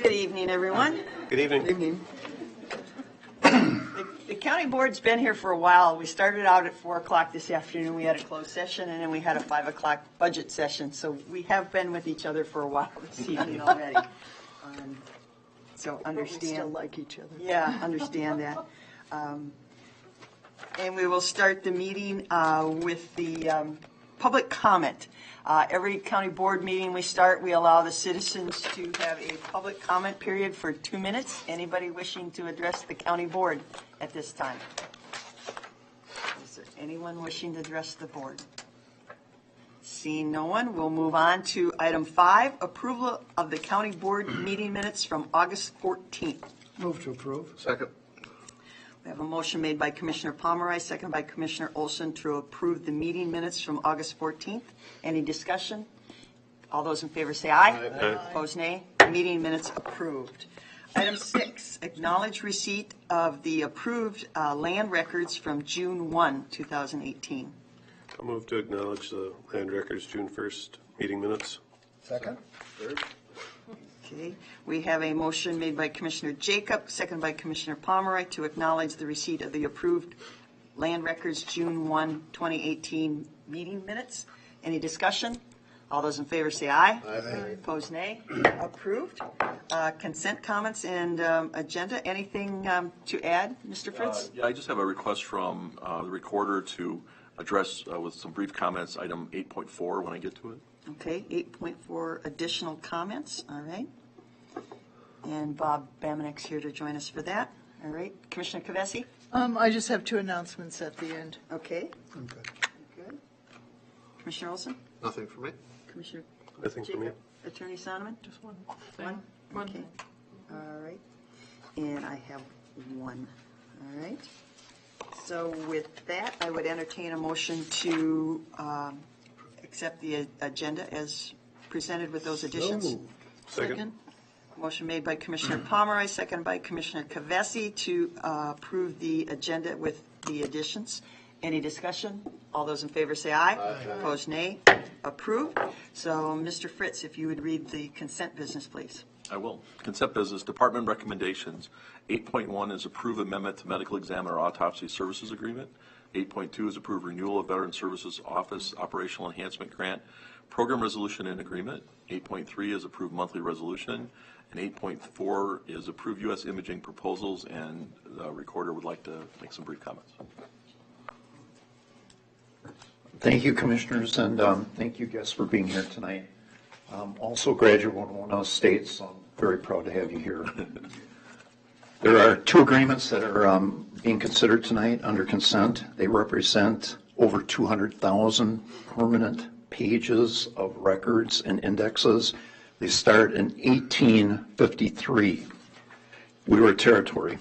Good evening, everyone. Good evening. Good evening. The county board's been here for a while. We started out at 4 o'clock this afternoon. We had a closed session, and then we had a 5 o'clock budget session. So we have been with each other for a while this evening already. So understand. We still like each other. Yeah, understand that. And we will start the meeting with the public comment. Every county board meeting we start, we allow the citizens to have a public comment period for 2 minutes. Anybody wishing to address the county board at this time? Is there anyone wishing to address the board? Seeing no one, we'll move on to item 5, approval of the county board meeting minutes from August 14th. Move to approve. Second. We have a motion made by Commissioner Pomeroy, second by Commissioner Olson to approve the meeting minutes from August 14th. Any discussion? All those in favor say aye. Aye. Opposed, nay. Meeting minutes approved. Item 6, acknowledge receipt of the approved land records from June 1, 2018. I'll move to acknowledge the land records June 1st meeting minutes. Second. Third. Okay, we have a motion made by Commissioner Jacob, second by Commissioner Pomeroy to acknowledge the receipt of the approved land records June 1, 2018 meeting minutes. Any discussion? All those in favor say aye. Aye. Opposed, nay. Approved. Consent comments and agenda. Anything to add, Mr. Fritz? Yeah, I just have a request from the recorder to address with some brief comments item 8.4 when I get to it. Okay, 8.4 additional comments. All right. And Bob Bamenek's here to join us for that. All right. Commissioner Kavesi? I just have 2 announcements at the end. Okay. I'm good. Good. Commissioner Olson? Nothing for me. Commissioner Nothing for me. Jacob? Attorney Sonneman? Just one. One? Okay. All right. And I have 1. All right. So with that, I would entertain a motion to accept the agenda as presented with those additions. Second. Motion made by Commissioner Pomeroy, second by Commissioner Kavesi to approve the agenda with the additions. Any discussion? All those in favor say aye. Aye. Opposed, nay. Approved. So, Mr. Fritz, if you would read the consent business, please. I will. Consent business, department recommendations. 8.1 is approve amendment to medical examiner autopsy services agreement. 8.2 is approve renewal of Veteran Services Office operational enhancement grant program resolution and agreement. 8.3 is approve monthly resolution. And 8.4 is approve U.S. imaging proposals, and the recorder would like to make some brief comments. Thank you, Commissioners, and thank you, guests, for being here tonight. Also, graduate of Winona State, so I'm very proud to have you here. There are 2 agreements that are being considered tonight under consent. They represent over 200,000 permanent pages of records and indexes. They start in 1853. We were a territory.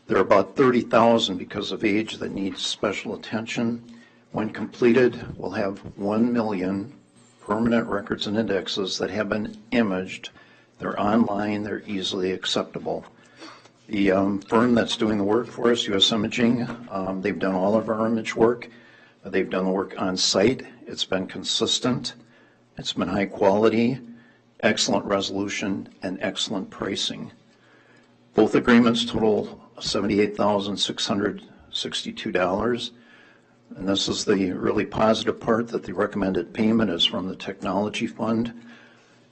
There are about 30,000 because of age that need special attention. When completed, we'll have 1 million permanent records and indexes that have been imaged. They're online, they're easily acceptable. The firm that's doing the work for us, U.S. Imaging, they've done all of our image work. They've done the work on site. It's been consistent. It's been high quality, excellent resolution, and excellent pricing. Both agreements total $78,662. And this is the really positive part, that the recommended payment is from the technology fund.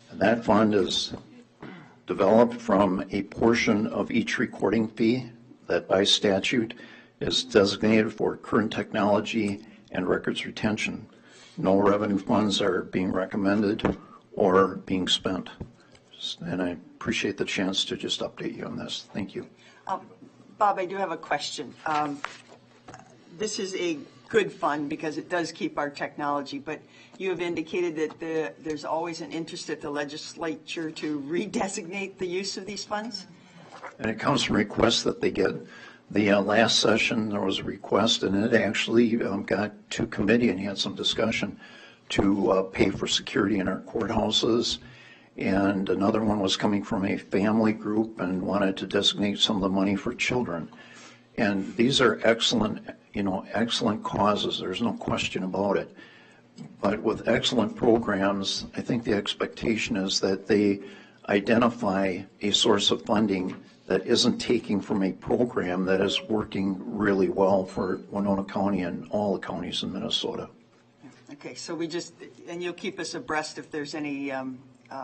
And that fund is developed from a portion of each recording fee that by statute is designated for current technology and records retention. No revenue funds are being recommended or being spent. And I appreciate the chance to just update you on this. Thank you. Bob, I do have a question. This is a good fund because it does keep our technology, but you have indicated that there's always an interest at the legislature to redesignate the use of these funds? And it comes from requests that they get. The last session, there was a request, and it actually got to committee and had some discussion to pay for security in our courthouses. And another one was coming from a family group and wanted to designate some of the money for children. And these are excellent, excellent causes. There's no question about it. But with excellent programs, I think the expectation is that they identify a source of funding that isn't taking from a program that is working really well for Winona County and all the counties in Minnesota. Okay, so and you'll keep us abreast if there's any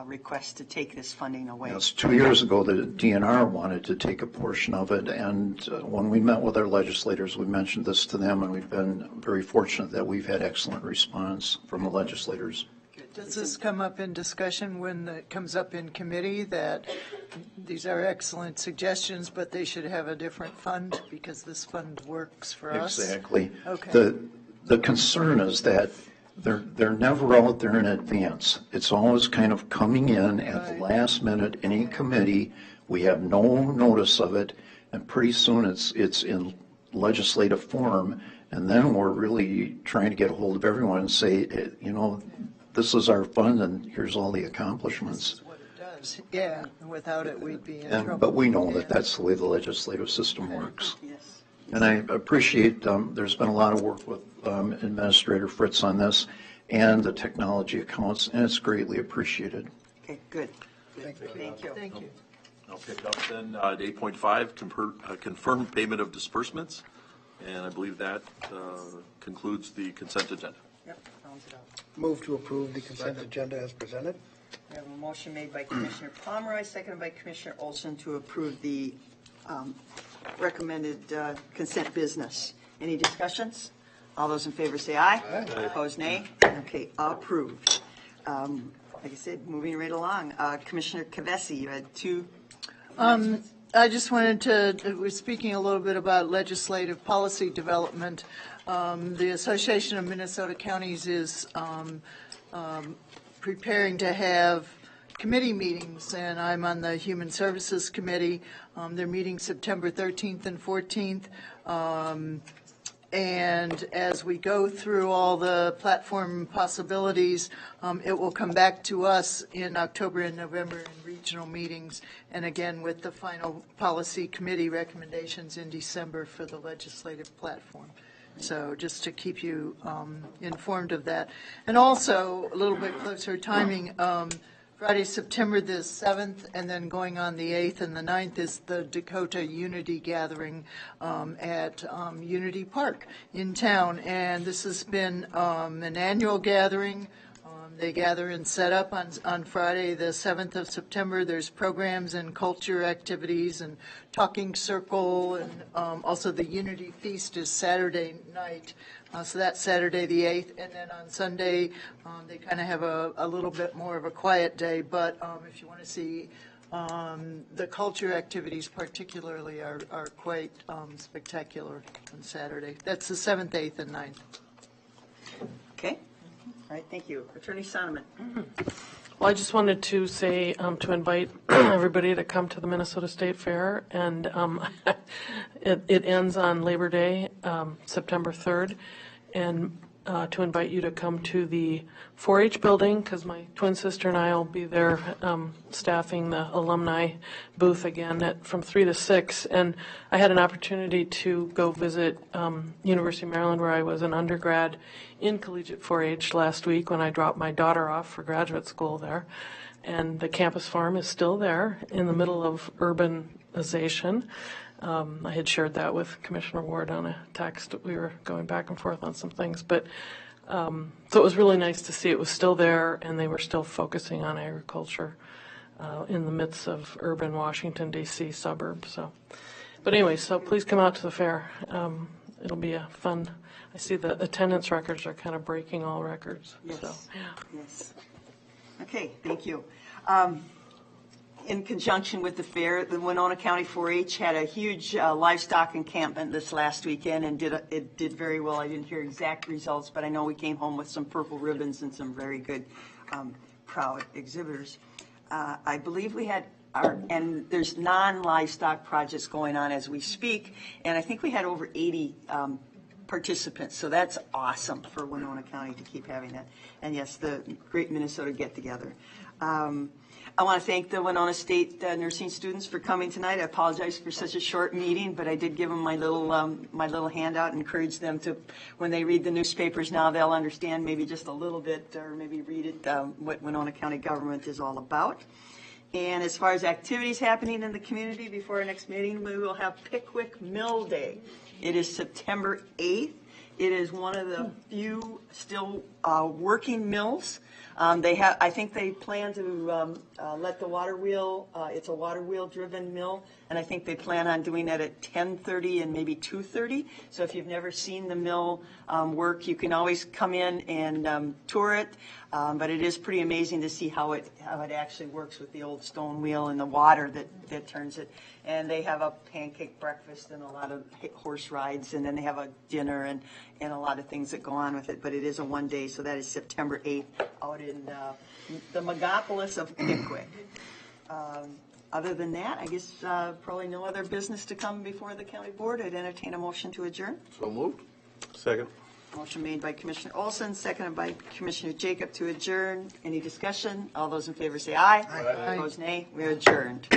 requests to take this funding away. Yes, 2 years ago, the DNR wanted to take a portion of it, and when we met with our legislators, we mentioned this to them, and we've been very fortunate that we've had excellent response from the legislators. Does this come up in discussion when it comes up in committee that these are excellent suggestions, but they should have a different fund because this fund works for us? Exactly. Okay. The concern is that they're never out there in advance. It's always kind of coming in at the last minute in a committee. We have no notice of it, and pretty soon it's in legislative form, and then we're really trying to get a hold of everyone and say, this is our fund, and here's all the accomplishments. What it does, yeah. Without it, we'd be in trouble. But we know that that's the way the legislative system works. Yes. And I appreciate, there's been a lot of work with Administrator Fritz on this and the technology accounts, and it's greatly appreciated. Okay, good. Thank you. Thank you. I'll pick up then at 8.5, confirm payment of disbursements, and I believe that concludes the consent agenda. Yep, rounds it out. Move to approve the consent agenda as presented. We have a motion made by Commissioner Pomeroy, seconded by Commissioner Olson to approve the recommended consent business. Any discussions? All those in favor say aye. Aye. Opposed, nay. Okay, approved. Like I said, moving right along. Commissioner Kavesi, you had two. I just wanted we're speaking a little bit about legislative policy development. The Association of Minnesota Counties is preparing to have committee meetings, and I'm on the Human Services Committee. They're meeting September 13th and 14th. And as we go through all the platform possibilities, it will come back to us in October and November in regional meetings, and again with the final policy committee recommendations in December for the legislative platform. So just to keep you informed of that. And also, a little bit closer timing, Friday, September the 7th, and then going on the 8th and the 9th is the Dakota Unity Gathering at Unity Park in town. And this has been an annual gathering. They gather and set up on Friday, the 7th of September. There's programs and culture activities and talking circle, and also the Unity Feast is Saturday night. So that's Saturday the 8th, and then on Sunday they kind of have a little bit more of a quiet day. But if you want to see the culture activities, particularly, are quite spectacular on Saturday. That's the 7th, 8th, and 9th. Okay. All right, thank you. Attorney Sonneman. Well, I just wanted to say, to invite everybody to come to the Minnesota State Fair, and it ends on Labor Day, September 3rd, and to invite you to come to the 4-H building, because my twin sister and I will be there staffing the alumni booth again from 3 to 6. And I had an opportunity to go visit University of Maryland, where I was an undergrad in collegiate 4-H last week when I dropped my daughter off for graduate school there. And the campus farm is still there in the middle of urbanization. I had shared that with Commissioner Ward on a text. We were going back and forth on some things. But so it was really nice to see it was still there, and they were still focusing on agriculture in the midst of urban Washington, D.C. suburbs. But anyway, so please come out to the fair. It'll be a fun. I see the attendance records are kind of breaking all records. Yes. So, yeah. Yes. Okay, thank you. In conjunction with the fair, the Winona County 4-H had a huge livestock encampment this last weekend, and it did very well. I didn't hear exact results, but I know we came home with some purple ribbons and some very good, proud exhibitors. I believe we had and there's non-livestock projects going on as we speak, and I think we had over 80 participants, so that's awesome for Winona County to keep having that. And yes, the Great Minnesota Get-Together. I want to thank the Winona State nursing students for coming tonight. I apologize for such a short meeting, but I did give them my little handout and encourage them to, when they read the newspapers now, they'll understand maybe just a little bit, or maybe read it, what Winona County government is all about. And as far as activities happening in the community before our next meeting, we will have Pickwick Mill Day. It is September 8th. It is one of the few still working mills. I think they plan to let the water wheel, it's a water wheel driven mill, and I think they plan on doing that at 10:30 and maybe 2:30. So if you've never seen the mill work, you can always come in and tour it. But it is pretty amazing to see how it actually works with the old stone wheel and the water that turns it. And they have a pancake breakfast and a lot of horse rides, and then they have a dinner and a lot of things that go on with it. But it is a one day, so that is September 8th out in the megapolis of Pickwick. Other than that, I guess probably no other business to come before the county board. I'd entertain a motion to adjourn. So moved. Second. Motion made by Commissioner Olson, seconded by Commissioner Jacob to adjourn. Any discussion? All those in favor say aye. Aye. Opposed, nay. We are adjourned.